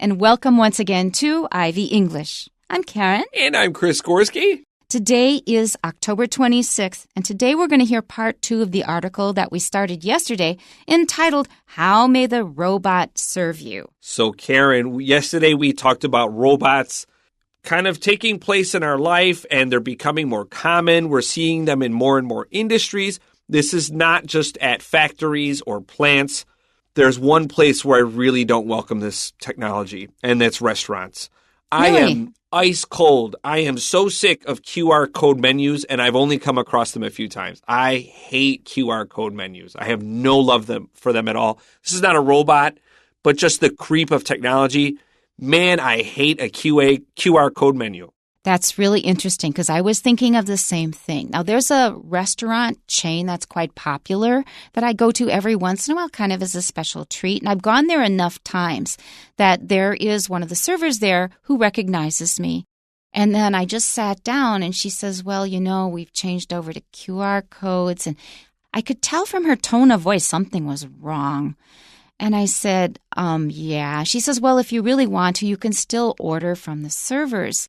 and welcome once again to Ivy English. I'm Karen. And I'm Chris Gorski. Today is October 26th, and today we're going to hear part 2 of the article that we started yesterday entitled, How May the Robot Serve You? So, Karen, yesterday we talked about robots kind of taking place in our life, and they're becoming more common. We're seeing them in more and more industries. This is not just at factories or plants. There's one place where I really don't welcome this technology, and that's restaurants. Really? I am ice cold. I am so sick of QR code menus, and I've only come across them a few times. I hate QR code menus. I have no love for them at all. This is not a robot, but just the creep of technology. Man, I hate a QR code menu. That's really interesting because I was thinking of the same thing. Now, there's a restaurant chain that's quite popular that I go to every once in a while, kind of as a special treat. And I've gone there enough times that there is one of the servers there who recognizes me. And then I just sat down and she says, well, you know, we've changed over to QR codes. And I could tell from her tone of voice something was wrong. And I said, yeah. She says, well, if you really want to, you can still order from the servers.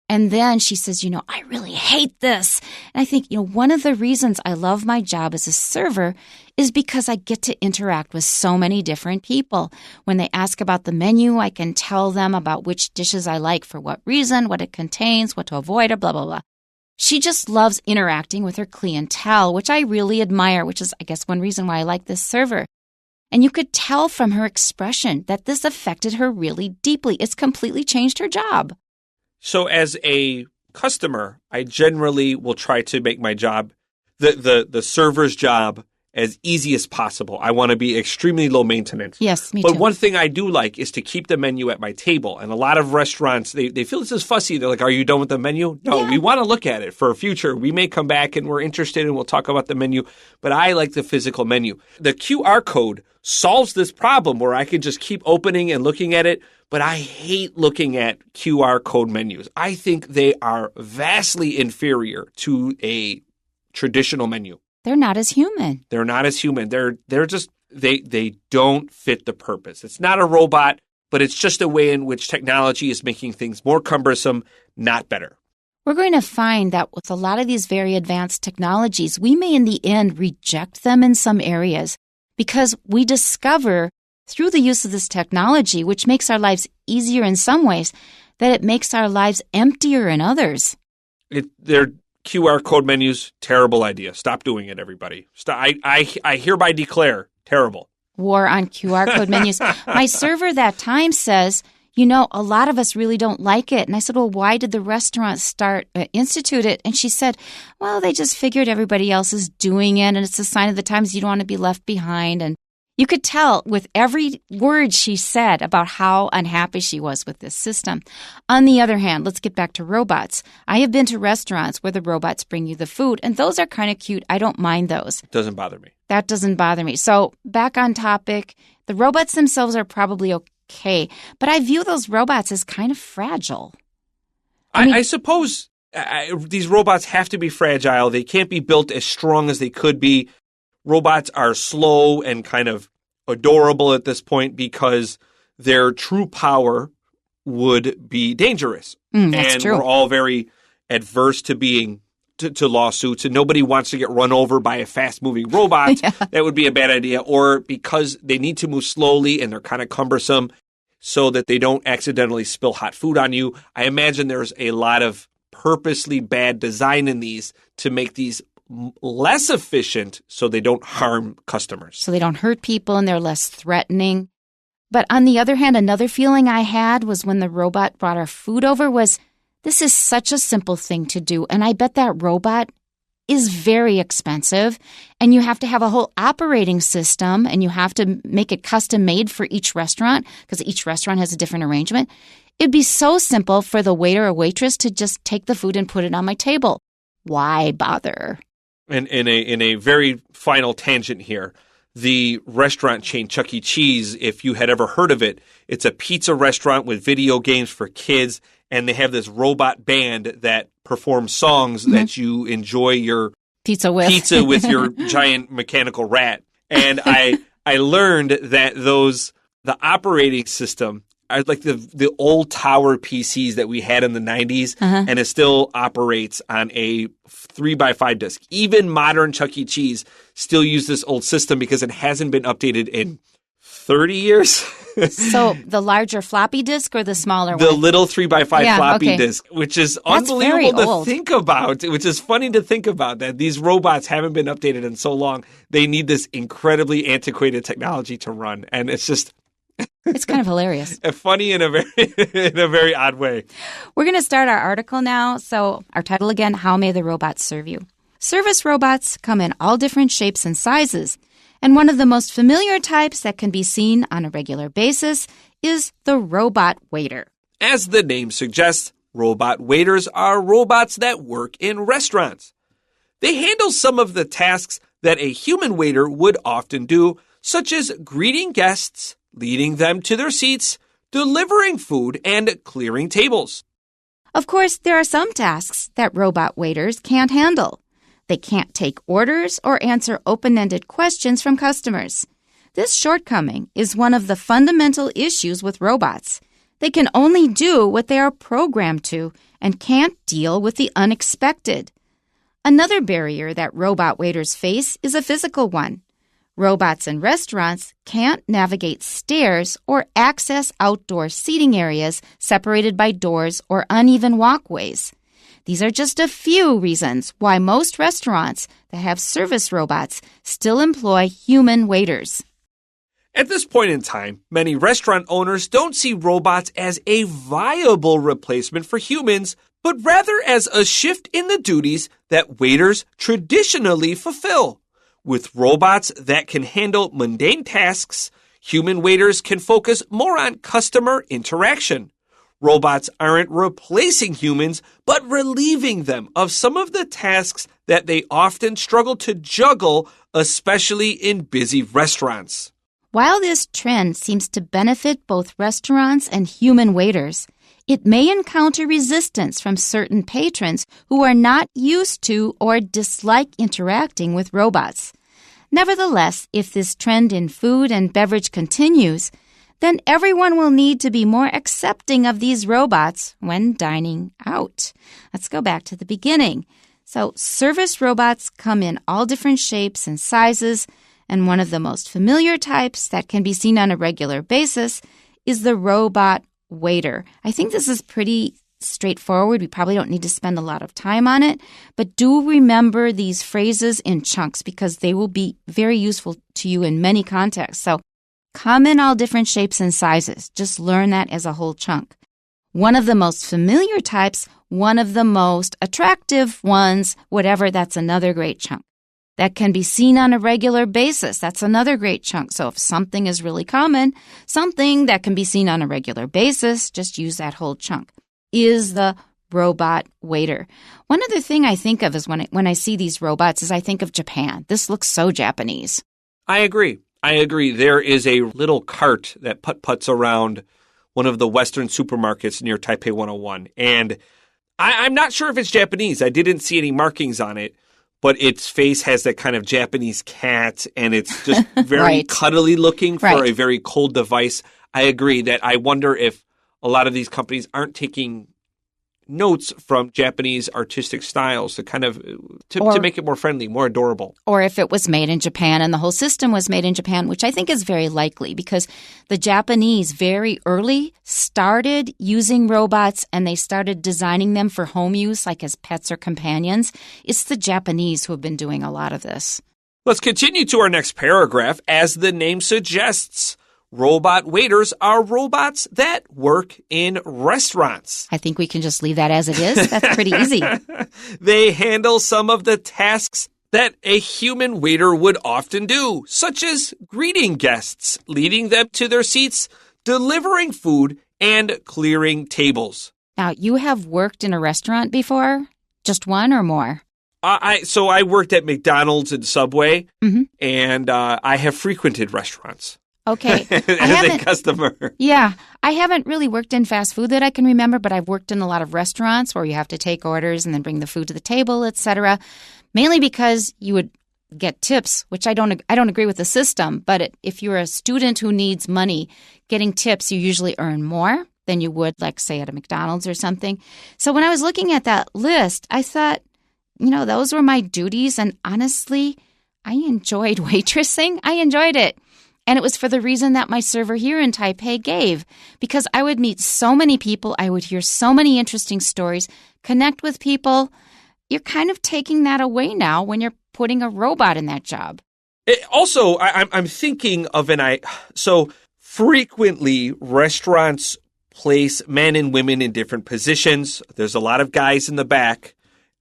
And then she says, you know, I really hate this. And I think, you know, one of the reasons I love my job as a server is because I get to interact with so many different people. When they ask about the menu, I can tell them about which dishes I like for what reason, what it contains, what to avoid, or blah, blah, blah. She just loves interacting with her clientele, which I really admire, which is, I guess, one reason why I like this server. And you could tell from her expression that this affected her really deeply. It's completely changed her job. So as a customer, I generally will try to make my job, the server's job, as easy as possible. I want to be extremely low maintenance. Yes, me too. But one thing I do like is to keep the menu at my table. And a lot of restaurants, they feel this is fussy. They're like, are you done with the menu? No, we want to look at it for a future. We may come back and we're interested and we'll talk about the menu. But I like the physical menu. The QR code solves this problem where I can just keep opening and looking at it. But I hate looking at QR code menus. I think they are vastly inferior to a traditional menu. They're not as human. They're not as human. They're just they don't fit the purpose. It's not a robot, but it's just a way in which technology is making things more cumbersome, not better. We're going to find that with a lot of these very advanced technologies, we may in the end reject them in some areas because we discover through the use of this technology, which makes our lives easier in some ways, that it makes our lives emptier in others. They're QR code menus, terrible idea. Stop doing it, everybody. Stop. I hereby declare, terrible. War on QR code menus. My server that time says, you know, a lot of us really don't like it. And I said, well, why did the restaurant institute it? And she said, well, they just figured everybody else is doing it, and it's a sign of the times you don't want to be left behind. And you could tell with every word she said about how unhappy she was with this system. On the other hand, let's get back to robots. I have been to restaurants where the robots bring you the food, and those are kind of cute. I don't mind those. Doesn't bother me. That doesn't bother me. So back on topic, the robots themselves are probably okay, but I view those robots as kind of fragile. I suppose these robots have to be fragile. They can't be built as strong as they could be. Robots are slow and kind of adorable at this point because their true power would be dangerous. That's true. We're all very adverse to being to lawsuits, and nobody wants to get run over by a fast-moving robot. Yeah. That would be a bad idea. Or because they need to move slowly and they're kind of cumbersome so that they don't accidentally spill hot food on you. I imagine there's a lot of purposely bad design in these to make these less efficient so they don't harm customers. So they don't hurt people and they're less threatening. But on the other hand, another feeling I had was when the robot brought our food over was, this is such a simple thing to do. And I bet that robot is very expensive. And you have to have a whole operating system and you have to make it custom made for each restaurant because each restaurant has a different arrangement. It'd be so simple for the waiter or waitress to just take the food and put it on my table. Why bother? And in a very final tangent here, the restaurant chain Chuck E. Cheese, if you had ever heard of it, it's a pizza restaurant with video games for kids, and they have this robot band that performs songs that you enjoy your pizza with your giant mechanical rat. And I learned that the operating system, are like the old tower PCs that we had in the 90s, and it still operates on a 3x5 disc. Even modern Chuck E. Cheese still use this old system because it hasn't been updated in 30 years. So the larger floppy disk or the smaller one? The little 3x5 floppy disk, which is unbelievable to think about, which is funny to think about, that these robots haven't been updated in so long. They need this incredibly antiquated technology to run. And it's just... It's kind of hilarious. Funny in a very odd way. We're going to start our article now. So our title again, How May the Robots Serve You? Service robots come in all different shapes and sizes. And one of the most familiar types that can be seen on a regular basis is the robot waiter. As the name suggests, robot waiters are robots that work in restaurants. They handle some of the tasks that a human waiter would often do, such as greeting guests, leading them to their seats, delivering food, and clearing tables. Of course, there are some tasks that robot waiters can't handle. They can't take orders or answer open-ended questions from customers. This shortcoming is one of the fundamental issues with robots. They can only do what they are programmed to and can't deal with the unexpected. Another barrier that robot waiters face is a physical one. Robots in restaurants can't navigate stairs or access outdoor seating areas separated by doors or uneven walkways. These are just a few reasons why most restaurants that have service robots still employ human waiters. At this point in time, many restaurant owners don't see robots as a viable replacement for humans, but rather as a shift in the duties that waiters traditionally fulfill. With robots that can handle mundane tasks, human waiters can focus more on customer interaction. Robots aren't replacing humans, but relieving them of some of the tasks that they often struggle to juggle, especially in busy restaurants. While this trend seems to benefit both restaurants and human waiters, it may encounter resistance from certain patrons who are not used to or dislike interacting with robots. Nevertheless, if this trend in food and beverage continues, then everyone will need to be more accepting of these robots when dining out. Let's go back to the beginning. So, service robots come in all different shapes and sizes, and one of the most familiar types that can be seen on a regular basis is the robot waiter. I think this is pretty straightforward. We probably don't need to spend a lot of time on it, but do remember these phrases in chunks because they will be very useful to you in many contexts. So, come in all different shapes and sizes. Just learn that as a whole chunk. One of the most familiar types, one of the most attractive ones, whatever, that's another great chunk. That can be seen on a regular basis. That's another great chunk. So if something is really common, something that can be seen on a regular basis, just use that whole chunk, is the robot waiter. One other thing I think of is when I see these robots is I think of Japan. This looks so Japanese. I agree. There is a little cart that putt-putts around one of the Western supermarkets near Taipei 101. And I'm not sure if it's Japanese. I didn't see any markings on it, but its face has that kind of Japanese cat, and it's just very right. cuddly looking for right. a very cold device. I agree that I wonder if a lot of these companies aren't taking notes from Japanese artistic styles to kind of to make it more friendly, more adorable. Or if it was made in Japan and the whole system was made in Japan, which I think is very likely because the Japanese very early started using robots and they started designing them for home use, like as pets or companions. It's the Japanese who have been doing a lot of this. Let's continue to our next paragraph. As the name suggests, robot waiters are robots that work in restaurants. I think we can just leave that as it is. That's pretty easy. They handle some of the tasks that a human waiter would often do, such as greeting guests, leading them to their seats, delivering food, and clearing tables. Now, you have worked in a restaurant before? Just one or more? So I worked at McDonald's and Subway, mm-hmm. and I have frequented restaurants. Okay. As a customer. Yeah. I haven't really worked in fast food that I can remember, but I've worked in a lot of restaurants where you have to take orders and then bring the food to the table, etc. Mainly because you would get tips, which I don't agree with the system, but if you're a student who needs money, getting tips, you usually earn more than you would, like, say, at a McDonald's or something. So when I was looking at that list, I thought, those were my duties. And honestly, I enjoyed waitressing. I enjoyed it. And it was for the reason that my server here in Taipei gave, because I would meet so many people. I would hear so many interesting stories, connect with people. You're kind of taking that away now when you're putting a robot in that job. Also, I'm thinking of so frequently restaurants place men and women in different positions. There's a lot of guys in the back,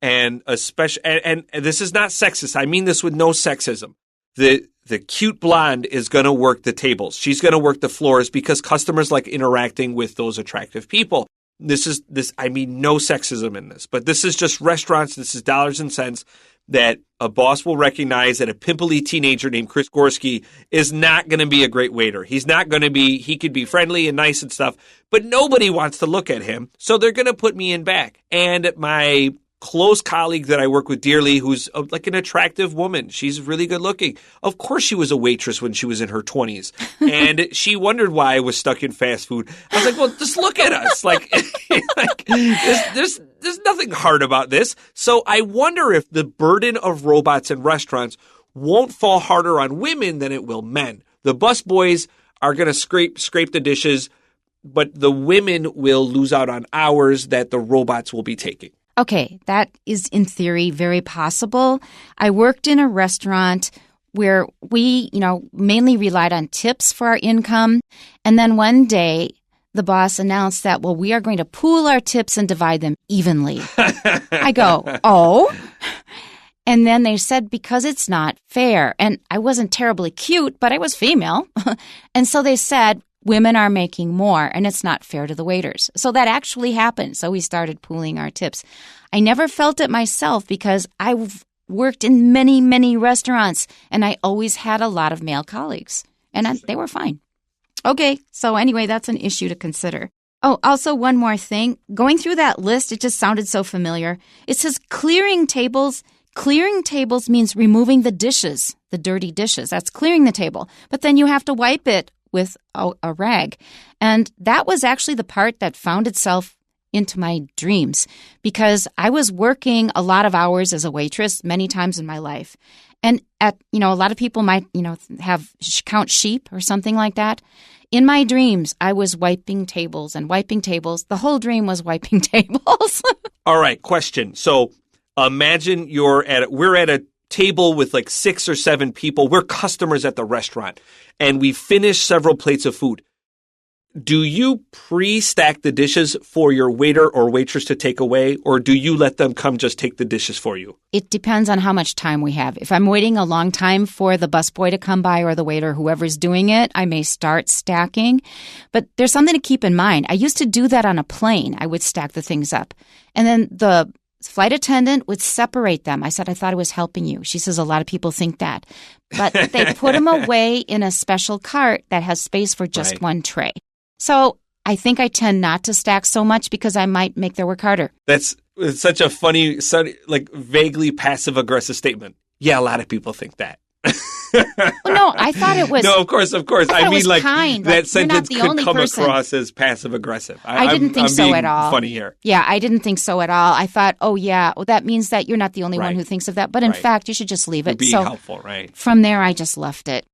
and especially, and this is not sexist. I mean this with no sexism. The cute blonde is going to work the tables. She's going to work the floors because customers like interacting with those attractive people. I mean no sexism in this, but this is just restaurants. This is dollars and cents that a boss will recognize that a pimply teenager named Chris Gorski is not going to be a great waiter. He could be friendly and nice and stuff, but nobody wants to look at him. So they're going to put me in back. And my close colleague that I work with dearly, who's like an attractive woman. She's really good looking. Of course she was a waitress when she was in her 20s. And she wondered why I was stuck in fast food. I was like, well, just look at us. There's nothing hard about this. So I wonder if the burden of robots in restaurants won't fall harder on women than it will men. The busboys are going to scrape the dishes, but the women will lose out on hours that the robots will be taking. Okay, that is in theory very possible. I worked in a restaurant where we, mainly relied on tips for our income. And then one day the boss announced that, well, we are going to pool our tips and divide them evenly. I go, oh? And then they said, because it's not fair. And I wasn't terribly cute, but I was female. And so they said, women are making more, and it's not fair to the waiters. So that actually happened. So we started pooling our tips. I never felt it myself because I've worked in many, many restaurants, and I always had a lot of male colleagues, and they were fine. Okay, so anyway, that's an issue to consider. Oh, also one more thing. Going through that list, it just sounded so familiar. It says clearing tables. Clearing tables means removing the dishes, the dirty dishes. That's clearing the table. But then you have to wipe it with a rag. And that was actually the part that found itself into my dreams because I was working a lot of hours as a waitress many times in my life. And a lot of people might, count sheep or something like that. In my dreams, I was wiping tables and wiping tables. The whole dream was wiping tables. All right, question. So imagine we're at a table with like 6 or 7 people. We're customers at the restaurant, and we finish several plates of food. Do you pre-stack the dishes for your waiter or waitress to take away, or do you let them come just take the dishes for you? It depends on how much time we have. If I'm waiting a long time for the busboy to come by or the waiter, whoever's doing it, I may start stacking. But there's something to keep in mind. I used to do that on a plane. I would stack the things up. And then the flight attendant would separate them. I said, I thought it was helping you. She says, a lot of people think that. But they put them away in a special cart that has space for just one tray. So I think I tend not to stack so much because I might make their work harder. It's such a funny, like vaguely passive-aggressive statement. Yeah, a lot of people think that. Well, no, I thought it was. No, of course. I mean, like kind. that sentence could come across as passive-aggressive. I didn't think so at all. Funny here. Yeah, I didn't think so at all. I thought, oh yeah, well, that means that you're not the only one who thinks of that. But in fact, you should just leave it. You're being helpful, right? From there, I just left it.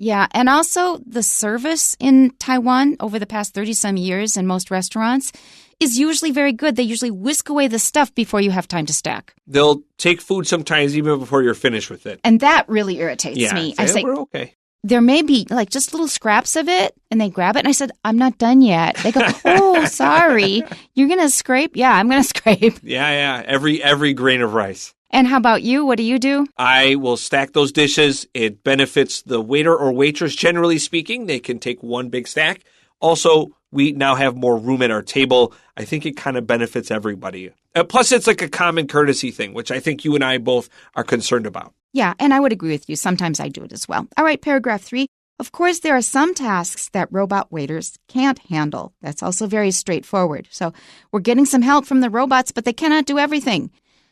Yeah, and also the service in Taiwan over the past 30-some years in most restaurants is usually very good. They usually whisk away the stuff before you have time to stack. They'll take food sometimes even before you're finished with it. And that really irritates me. I say, we're okay. There may be like just little scraps of it, and they grab it, and I said, I'm not done yet. They go, oh, sorry. You're going to scrape? Yeah, I'm going to scrape. Yeah. Every grain of rice. And how about you? What do you do? I will stack those dishes. It benefits the waiter or waitress. Generally speaking, they can take one big stack. Also, we now have more room at our table. I think it kind of benefits everybody. Plus, it's like a common courtesy thing, which I think you and I both are concerned about. Yeah, and I would agree with you. Sometimes I do it as well. All right, paragraph 3. Of course, there are some tasks that robot waiters can't handle. That's also very straightforward. So we're getting some help from the robots, but they cannot do everything.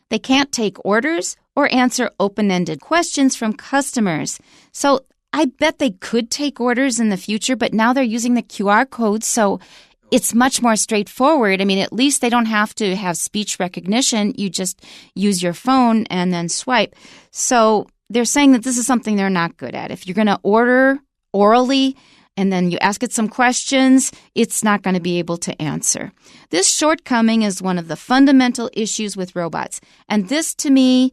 They can't take orders or answer open-ended questions from customers. So I bet they could take orders in the future, but now they're using the QR code, so it's much more straightforward. I mean, at least they don't have to have speech recognition. You just use your phone and then swipe. So they're saying that this is something they're not good at. If you're going to order orally and then you ask it some questions, it's not going to be able to answer. This shortcoming is one of the fundamental issues with robots. And this, to me,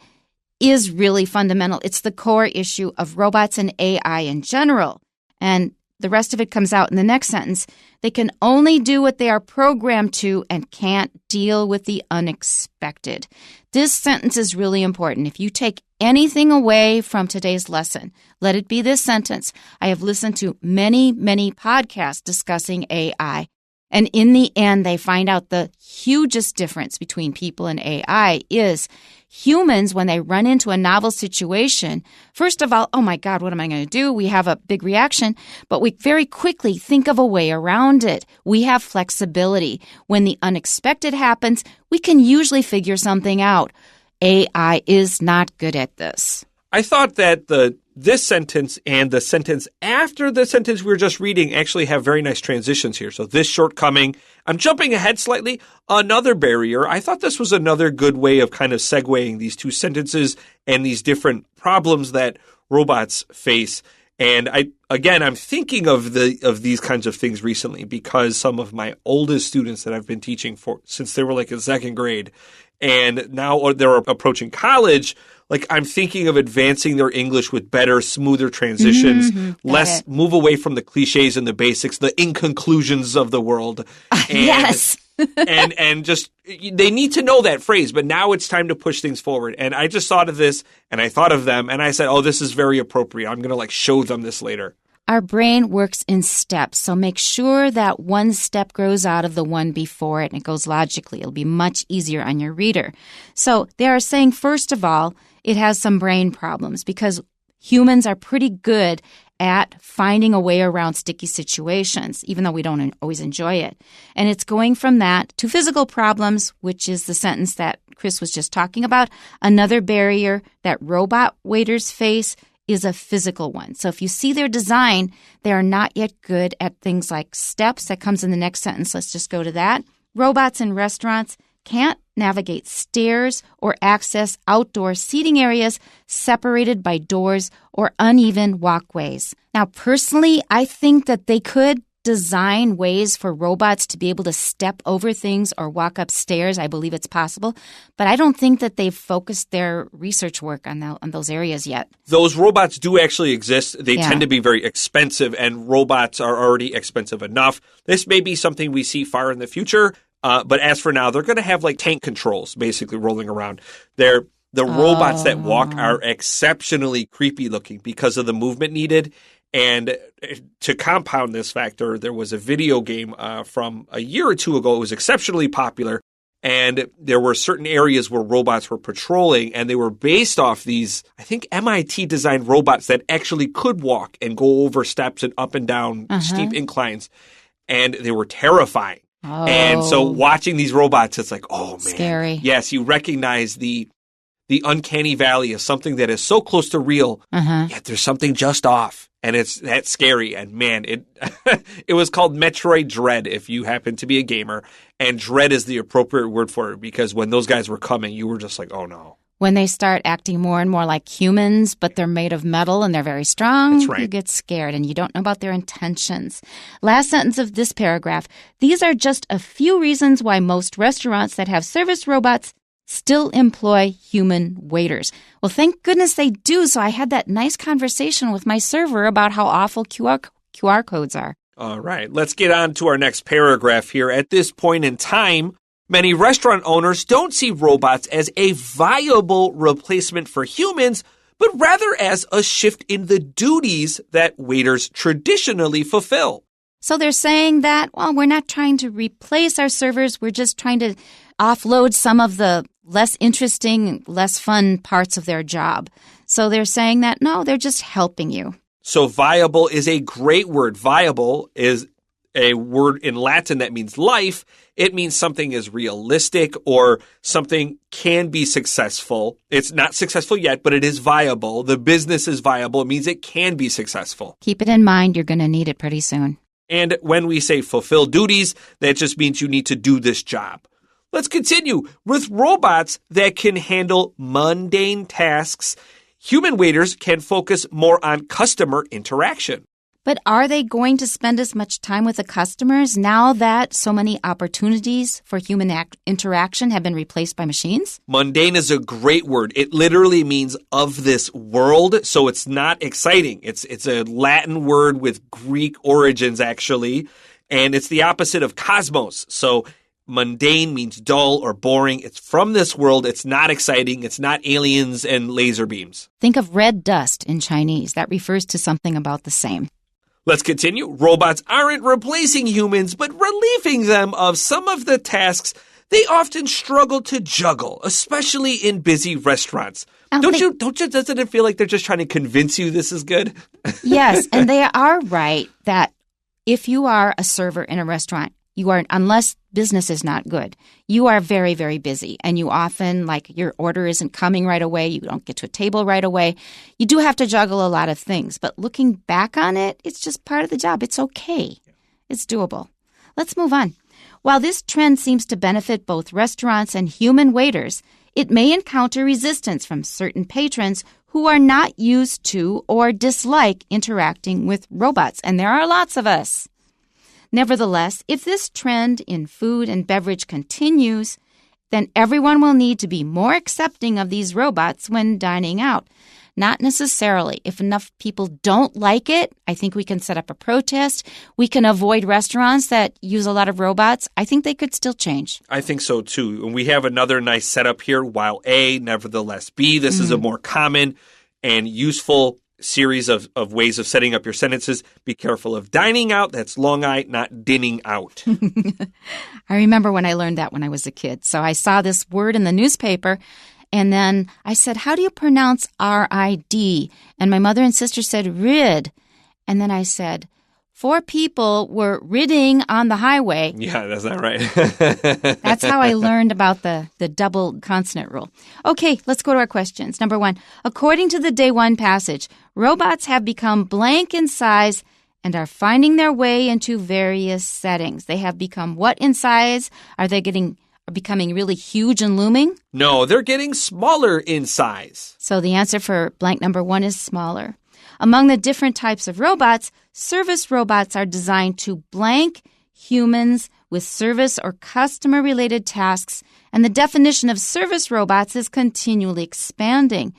is really fundamental. It's the core issue of robots and AI in general. And the rest of it comes out in the next sentence. They can only do what they are programmed to and can't deal with the unexpected. This sentence is really important. If you take anything away from today's lesson, let it be this sentence. I have listened to many, many podcasts discussing AI. And in the end, they find out the hugest difference between people and AI is humans, when they run into a novel situation, first of all, oh my God, what am I going to do? We have a big reaction, but we very quickly think of a way around it. We have flexibility. When the unexpected happens, we can usually figure something out. AI is not good at this. I thought that this sentence and the sentence after the sentence we were just reading actually have very nice transitions here. So this shortcoming, I'm jumping ahead slightly, another barrier. I thought this was another good way of kind of segueing these two sentences and these different problems that robots face. And I'm thinking of these kinds of things recently because some of my oldest students that I've been teaching for since they were like in second grade and now they're approaching college, like I'm thinking of advancing their English with better, smoother transitions, move away from the cliches and the basics, the inconclusions of the world. And, yes. and just they need to know that phrase, but now it's time to push things forward. And I just thought of this and I thought of them and I said, oh, this is very appropriate. I'm going to show them this later. Our brain works in steps, so make sure that one step grows out of the one before it and it goes logically. It'll be much easier on your reader. So they are saying, first of all, it has some brain problems because humans are pretty good at finding a way around sticky situations, even though we don't always enjoy it. And it's going from that to physical problems, which is the sentence that Chris was just talking about. Another barrier that robot waiters face is a physical one. So if you see their design, they are not yet good at things like steps. That comes in the next sentence. Let's just go to that. Robots in restaurants can't navigate stairs or access outdoor seating areas separated by doors or uneven walkways. Now, personally, I think that they could design ways for robots to be able to step over things or walk up stairs. I believe it's possible, but I don't think that they've focused their research work on those areas yet. Those robots do actually exist. They tend to be very expensive, and robots are already expensive enough. This may be something we see far in the future, but as for now, they're going to have like tank controls basically rolling around. The robots that walk are exceptionally creepy looking because of the movement needed. And to compound this factor, there was a video game from a year or two ago. It was exceptionally popular. And there were certain areas where robots were patrolling, and they were based off these, I think, MIT-designed robots that actually could walk and go over steps and up and down steep inclines. And they were terrifying. Oh. And so watching these robots, it's like, oh, man. Scary. Yes, you recognize the uncanny valley of something that is so close to real, yet there's something just off. And that's scary. And man, it was called Metroid Dread if you happen to be a gamer. And dread is the appropriate word for it because when those guys were coming, you were just like, oh no. When they start acting more and more like humans, but they're made of metal and they're very strong, that's right. You get scared and you don't know about their intentions. Last sentence of this paragraph. These are just a few reasons why most restaurants that have service robots still employ human waiters. Well, thank goodness they do. So I had that nice conversation with my server about how awful QR codes are. All right, let's get on to our next paragraph here. At this point in time, many restaurant owners don't see robots as a viable replacement for humans, but rather as a shift in the duties that waiters traditionally fulfill. So they're saying that, well, we're not trying to replace our servers. We're just trying to offload some of the less interesting, less fun parts of their job. So they're saying that, no, they're just helping you. So viable is a great word. Viable is a word in Latin that means life, it means something is realistic or something can be successful. It's not successful yet, but it is viable. The business is viable. It means it can be successful. Keep it in mind. You're going to need it pretty soon. And when we say fulfill duties, that just means you need to do this job. Let's continue with robots that can handle mundane tasks. Human waiters can focus more on customer interaction. But are they going to spend as much time with the customers now that so many opportunities for human interaction have been replaced by machines? Mundane is a great word. It literally means of this world, so it's not exciting. It's a Latin word with Greek origins, actually, and it's the opposite of cosmos. So mundane means dull or boring. It's from this world. It's not exciting. It's not aliens and laser beams. Think of red dust in Chinese. That refers to something about the same. Let's continue. Robots aren't replacing humans, but relieving them of some of the tasks they often struggle to juggle, especially in busy restaurants. Doesn't it feel like they're just trying to convince you this is good? Yes, and they are right that if you are a server in a restaurant, unless business is not good, you are very, very busy. And you often, your order isn't coming right away. You don't get to a table right away. You do have to juggle a lot of things. But looking back on it, it's just part of the job. It's okay. It's doable. Let's move on. While this trend seems to benefit both restaurants and human waiters, it may encounter resistance from certain patrons who are not used to or dislike interacting with robots. And there are lots of us. Nevertheless, if this trend in food and beverage continues, then everyone will need to be more accepting of these robots when dining out. Not necessarily. If enough people don't like it, I think we can set up a protest. We can avoid restaurants that use a lot of robots. I think they could still change. I think so, too. And we have another nice setup here. While A, nevertheless B, this is a more common and useful series of ways of setting up your sentences. Be careful of dining out. That's long I, not dinning out. I remember when I learned that when I was a kid. So I saw this word in the newspaper, and then I said, how do you pronounce R-I-D? And my mother and sister said, rid. And then I said, 4 people were ridding on the highway. Yeah, that's not right. That's how I learned about the double consonant rule. Okay, let's go to our questions. Number 1, according to the Day 1 passage, robots have become blank in size and are finding their way into various settings. They have become what in size? Are they becoming really huge and looming? No, they're getting smaller in size. So the answer for blank number 1 is smaller. Among the different types of robots, service robots are designed to blank humans with service or customer-related tasks, and the definition of service robots is continually expanding.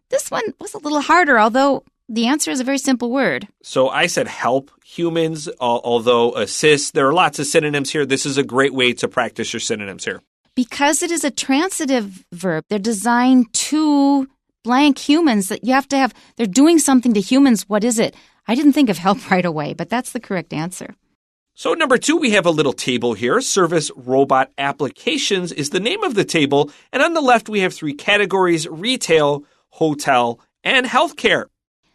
This one was a little harder, although the answer is a very simple word. So I said help humans, although assist. There are lots of synonyms here. This is a great way to practice your synonyms here. Because it is a transitive verb, they're designed to blank humans that you have to have. They're doing something to humans. What is it? I didn't think of help right away, but that's the correct answer. So number 2, we have a little table here. Service robot applications is the name of the table. And on the left, we have 3 categories: retail, hotel, and healthcare.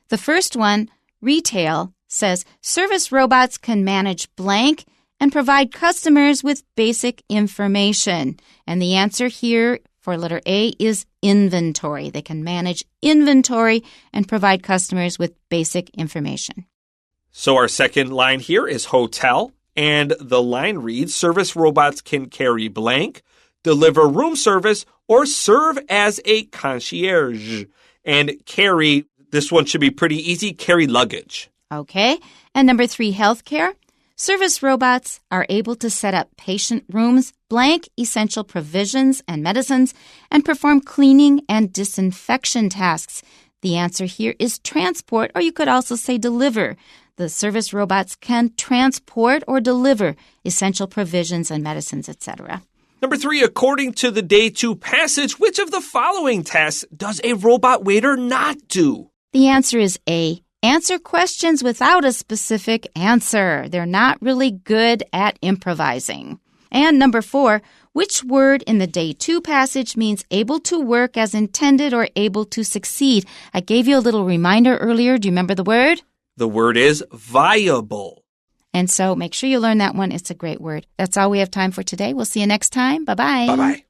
The first one, retail, says service robots can manage blank and provide customers with basic information. And the answer here for letter A is inventory. They can manage inventory and provide customers with basic information. So our second line here is hotel, and the line reads, service robots can carry blank, deliver room service, or serve as a concierge. And carry, this one should be pretty easy, carry luggage. Okay. And number 3, healthcare. Service robots are able to set up patient rooms, blank essential provisions and medicines, and perform cleaning and disinfection tasks. The answer here is transport, or you could also say deliver. The service robots can transport or deliver essential provisions and medicines, etc. Number 3, according to the Day 2 passage, which of the following tasks does a robot waiter not do? The answer is A. Answer questions without a specific answer. They're not really good at improvising. And number 4, which word in the Day 2 passage means able to work as intended or able to succeed? I gave you a little reminder earlier. Do you remember the word? The word is viable. And so make sure you learn that one. It's a great word. That's all we have time for today. We'll see you next time. Bye-bye. Bye-bye.